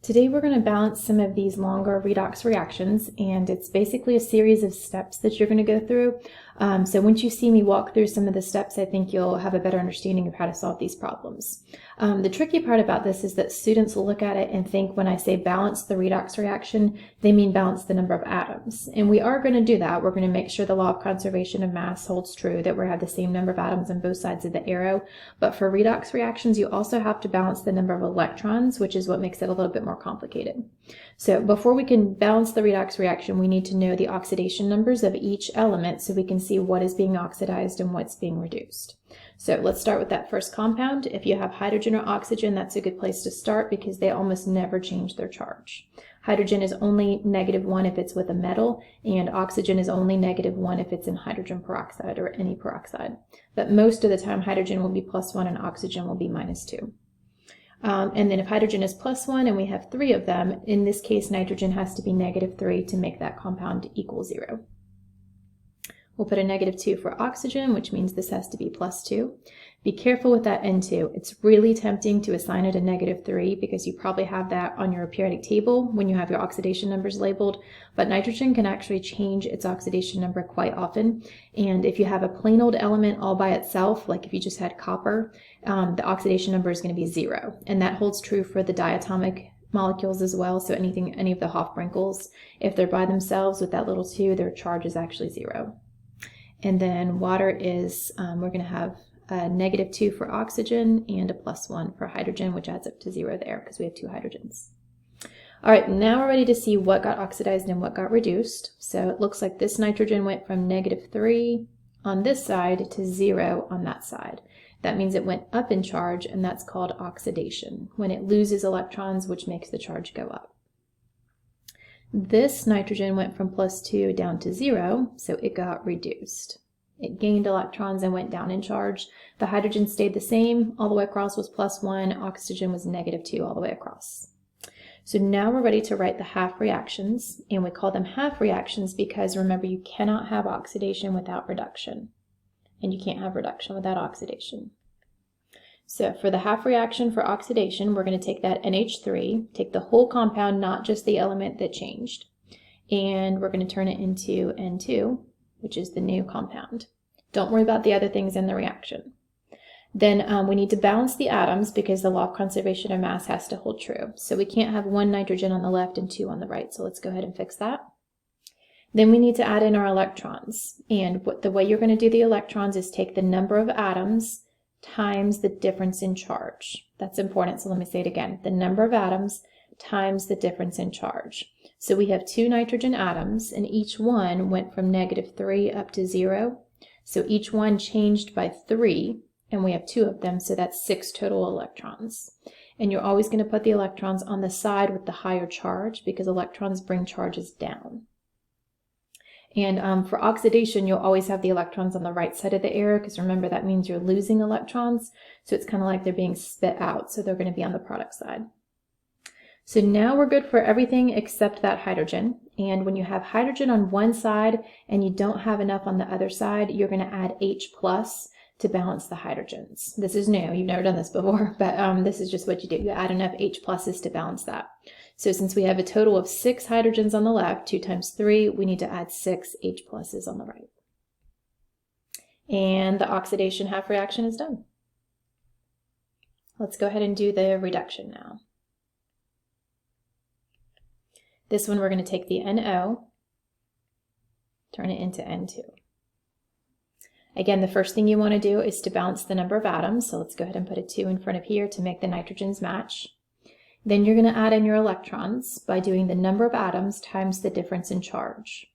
Today we're going to balance some of these longer redox reactions, and it's basically a series of steps that you're going to go through. So once you see me walk through some of the steps, I think you'll have a better understanding of how to solve these problems. The tricky part about this is that students will look at it and think when I say balance the redox reaction, they mean balance the number of atoms. And we are going to do that. We're going to make sure the law of conservation of mass holds true, that we have the same number of atoms on both sides of the arrow. But for redox reactions, you also have to balance the number of electrons, which is what makes it a little bit more complicated. So before we can balance the redox reaction, we need to know the oxidation numbers of each element so we can see what is being oxidized and what's being reduced. So let's start with that first compound. If you have hydrogen or oxygen, that's a good place to start because they almost never change their charge. Hydrogen is only -1 if it's with a metal, and oxygen is only -1 if it's in hydrogen peroxide or any peroxide. But most of the time, hydrogen will be +1 and oxygen will be -2. And then if hydrogen is +1 and we have 3 of them, in this case nitrogen has to be -3 to make that compound equal 0. We'll put a -2 for oxygen, which means this has to be +2. Be careful with that N2. It's really tempting to assign it a -3 because you probably have that on your periodic table when you have your oxidation numbers labeled, but nitrogen can actually change its oxidation number quite often. And if you have a plain old element all by itself, like if you just had copper, the oxidation number is going to be 0. And that holds true for the diatomic molecules as well. So any of the Hofbrinkels, if they're by themselves with that little 2, their charge is actually 0. And then water is, we're going to have a -2 for oxygen and a +1 for hydrogen, which adds up to 0 there because we have 2 hydrogens. All right, now we're ready to see what got oxidized and what got reduced. So it looks like this nitrogen went from -3 on this side to 0 on that side. That means it went up in charge, and that's called oxidation, when it loses electrons, which makes the charge go up. This nitrogen went from +2 down to 0, so it got reduced. It gained electrons and went down in charge. The hydrogen stayed the same, all the way across was +1, oxygen was -2 all the way across. So now we're ready to write the half reactions, and we call them half reactions because remember, you cannot have oxidation without reduction, and you can't have reduction without oxidation. So for the half reaction for oxidation, we're going to take that NH3, take the whole compound, not just the element that changed, and we're going to turn it into N2, which is the new compound. Don't worry about the other things in the reaction. Then we need to balance the atoms because the law of conservation of mass has to hold true. So we can't have 1 nitrogen on the left and 2 on the right. So let's go ahead and fix that. Then we need to add in our electrons. And the way you're going to do the electrons is take the number of atoms times the difference in charge. That's important, so let me say it again. The number of atoms times the difference in charge. So we have 2 nitrogen atoms, and each one went from -3 up to 0. So each one changed by 3, and we have 2 of them, so that's 6 total electrons. And you're always going to put the electrons on the side with the higher charge because electrons bring charges down. And for oxidation, you'll always have the electrons on the right side of the arrow because remember, that means you're losing electrons. So it's kind of like they're being spit out. So they're going to be on the product side. So now we're good for everything except that hydrogen. And when you have hydrogen on one side and you don't have enough on the other side, you're going to add H+ to balance the hydrogens. This is new. You've never done this before, but this is just what you do. You add enough H+ to balance that. So since we have a total of 6 hydrogens on the left, 2 times 3, we need to add 6 H+ on the right. And the oxidation half reaction is done. Let's go ahead and do the reduction now. This one we're going to take the NO, turn it into N2. Again, the first thing you want to do is to balance the number of atoms. So let's go ahead and put a 2 in front of here to make the nitrogens match. Then you're going to add in your electrons by doing the number of atoms times the difference in charge.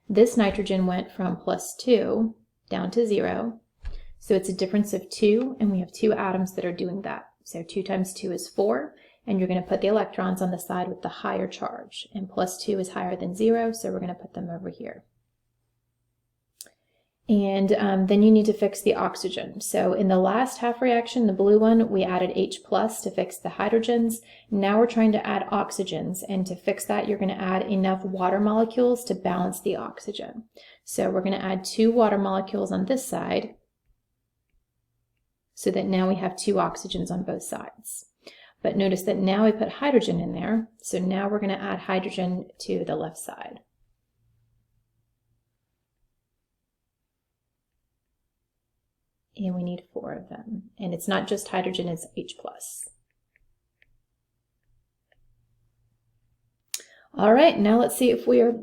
This nitrogen went from +2 down to 0. So it's a difference of 2, and we have 2 atoms that are doing that. So 2 times 2 is 4, and you're going to put the electrons on the side with the higher charge. And +2 is higher than 0, so we're going to put them over here. And then you need to fix the oxygen. So in the last half reaction, the blue one, we added H+ to fix the hydrogens. Now we're trying to add oxygens, and to fix that, you're going to add enough water molecules to balance the oxygen. So we're going to add 2 water molecules on this side so that now we have 2 oxygens on both sides. But notice that now we put hydrogen in there, so now we're going to add hydrogen to the left side. And we need 4 of them. And it's not just hydrogen, it's H+. All right, now let's see if we are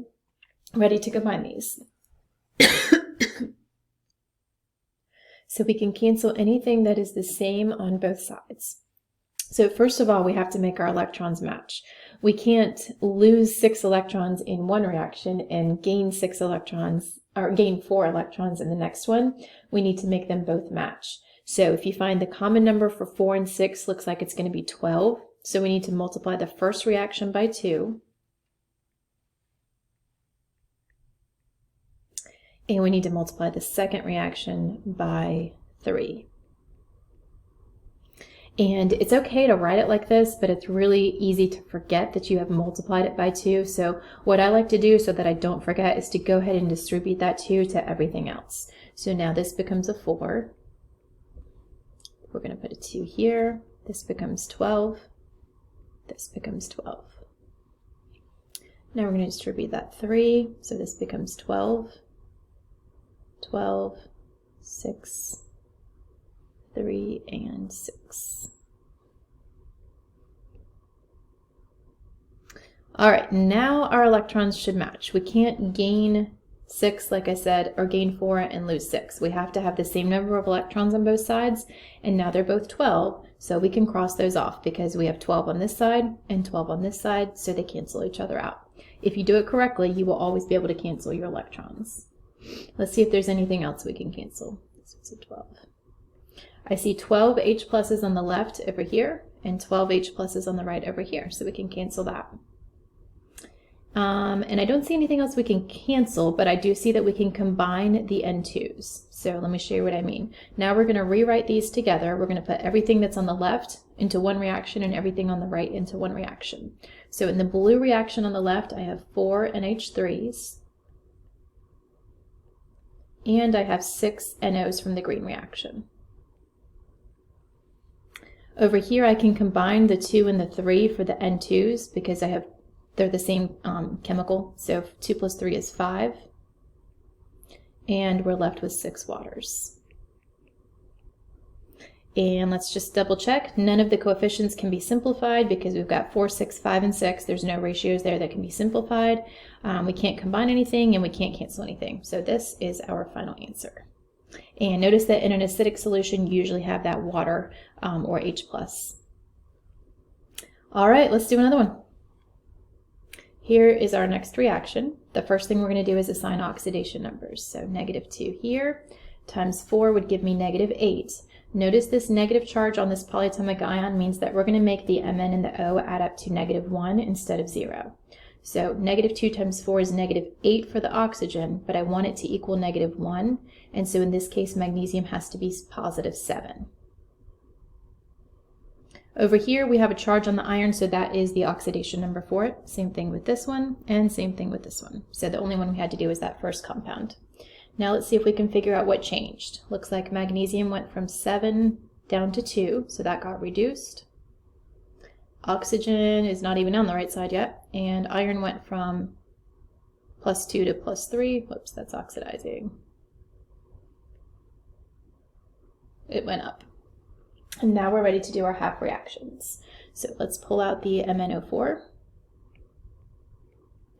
ready to combine these. So we can cancel anything that is the same on both sides. So first of all, we have to make our electrons match. We can't lose 6 electrons in one reaction and gain 6 electrons, or gain 4 electrons in the next one. We need to make them both match. So if you find the common number for 4 and 6 looks like it's going to be 12. So we need to multiply the first reaction by 2. And we need to multiply the second reaction by 3. And it's okay to write it like this, but it's really easy to forget that you have multiplied it by 2. So what I like to do so that I don't forget is to go ahead and distribute that 2 to everything else. So now this becomes a 4. We're going to put a 2 here. This becomes 12. This becomes 12. Now we're going to distribute that 3. So this becomes 12. 12, 6, 3, and 6. All right, now our electrons should match. We can't gain 6, like I said, or gain 4 and lose 6. We have to have the same number of electrons on both sides, and now they're both 12, so we can cross those off because we have 12 on this side and 12 on this side, so they cancel each other out. If you do it correctly, you will always be able to cancel your electrons. Let's see if there's anything else we can cancel. This was a 12. I see 12 H pluses on the left over here and 12 H pluses on the right over here, so we can cancel that. And I don't see anything else we can cancel, but I do see that we can combine the N2s. So let me show you what I mean. Now we're going to rewrite these together. We're going to put everything that's on the left into one reaction and everything on the right into one reaction. So in the blue reaction on the left, I have 4 NH3s. And I have 6 NOs from the green reaction. Over here I can combine the 2 and the 3 for the N2s because they're the same chemical. So 2 plus 3 is 5. And we're left with 6 waters. And let's just double check. None of the coefficients can be simplified because we've got 4, 6, 5, and 6. There's no ratios there that can be simplified. We can't combine anything and we can't cancel anything. So this is our final answer. And notice that in an acidic solution, you usually have that water or H+. All right, let's do another one. Here is our next reaction. The first thing we're going to do is assign oxidation numbers. So -2 here times 4 would give me -8. Notice this negative charge on this polyatomic ion means that we're going to make the Mn and the O add up to -1 instead of 0. So -2 times 4 is -8 for the oxygen, but I want it to equal -1, and so in this case magnesium has to be +7. Over here we have a charge on the iron, so that is the oxidation number for it. Same thing with this one, and same thing with this one. So the only one we had to do is that first compound. Now let's see if we can figure out what changed. Looks like magnesium went from 7 down to 2, so that got reduced. Oxygen is not even on the right side yet, and iron went from +2 to +3. Whoops, that's oxidizing. It went up. And now we're ready to do our half reactions. So let's pull out the MnO4.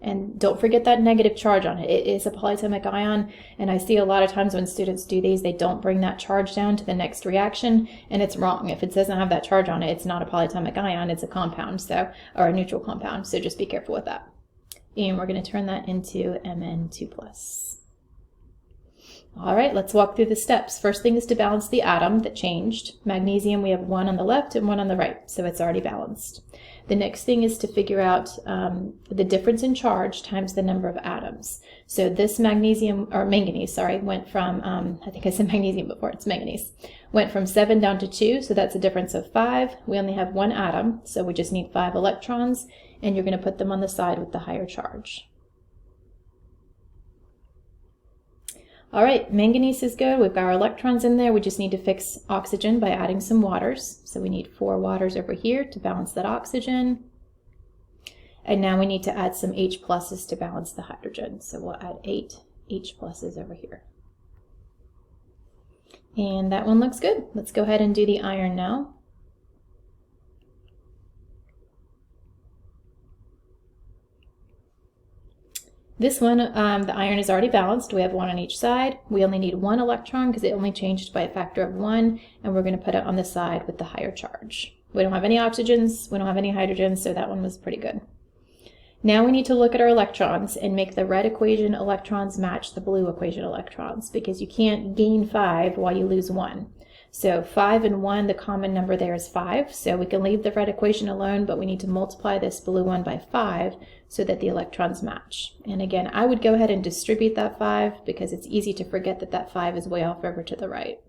And don't forget that negative charge on it. It is a polyatomic ion, and I see a lot of times when students do these, they don't bring that charge down to the next reaction, and it's wrong. If it doesn't have that charge on it, it's not a polyatomic ion, it's a compound, or a neutral compound, so just be careful with that. And we're going to turn that into Mn2+. All right, let's walk through the steps. First thing is to balance the atom that changed. Magnesium, we have 1 on the left and 1 on the right, so it's already balanced. The next thing is to figure out the difference in charge times the number of atoms. So this manganese, went from, I think I said magnesium before, it's manganese, went from 7 down to 2, so that's a difference of 5. We only have 1 atom, so we just need 5 electrons, and you're going to put them on the side with the higher charge. All right, manganese is good. We've got our electrons in there. We just need to fix oxygen by adding some waters. So we need 4 waters over here to balance that oxygen. And now we need to add some H pluses to balance the hydrogen. So we'll add 8 H pluses over here. And that one looks good. Let's go ahead and do the iron now. This one, the iron is already balanced. We have 1 on each side. We only need 1 electron because it only changed by a factor of 1, and we're going to put it on the side with the higher charge. We don't have any oxygens, we don't have any hydrogens, so that one was pretty good. Now we need to look at our electrons and make the red equation electrons match the blue equation electrons, because you can't gain 5 while you lose 1. So 5 and 1, the common number there is 5, so we can leave the red equation alone, but we need to multiply this blue one by 5 so that the electrons match. And again, I would go ahead and distribute that 5 because it's easy to forget that that 5 is way off over to the right.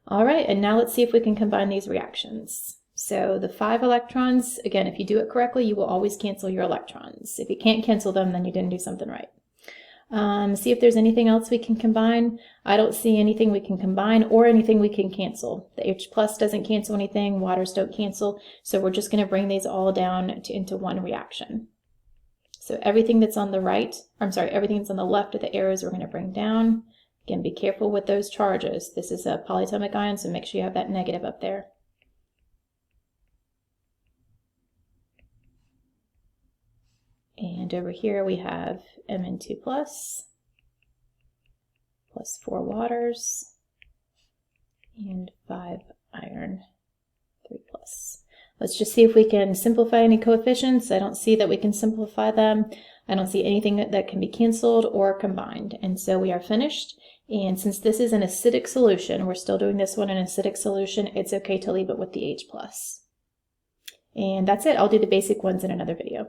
All right, and now let's see if we can combine these reactions. So the 5 electrons, again, if you do it correctly, you will always cancel your electrons. If you can't cancel them, then you didn't do something right. See if there's anything else we can combine. I don't see anything we can combine or anything we can cancel. The H plus doesn't cancel anything, waters don't cancel, so we're just going to bring these all down into one reaction. So everything that's on the right, everything that's on the left of the arrows we're going to bring down. Again, be careful with those charges. This is a polyatomic ion, so make sure you have that negative up there. And over here we have Mn2 plus 4 waters, and 5 iron 3 plus. Let's just see if we can simplify any coefficients. I don't see that we can simplify them. I don't see anything that can be canceled or combined. And so we are finished. And since this is an acidic solution, we're still doing this one in an acidic solution, it's okay to leave it with the H plus. And that's it. I'll do the basic ones in another video.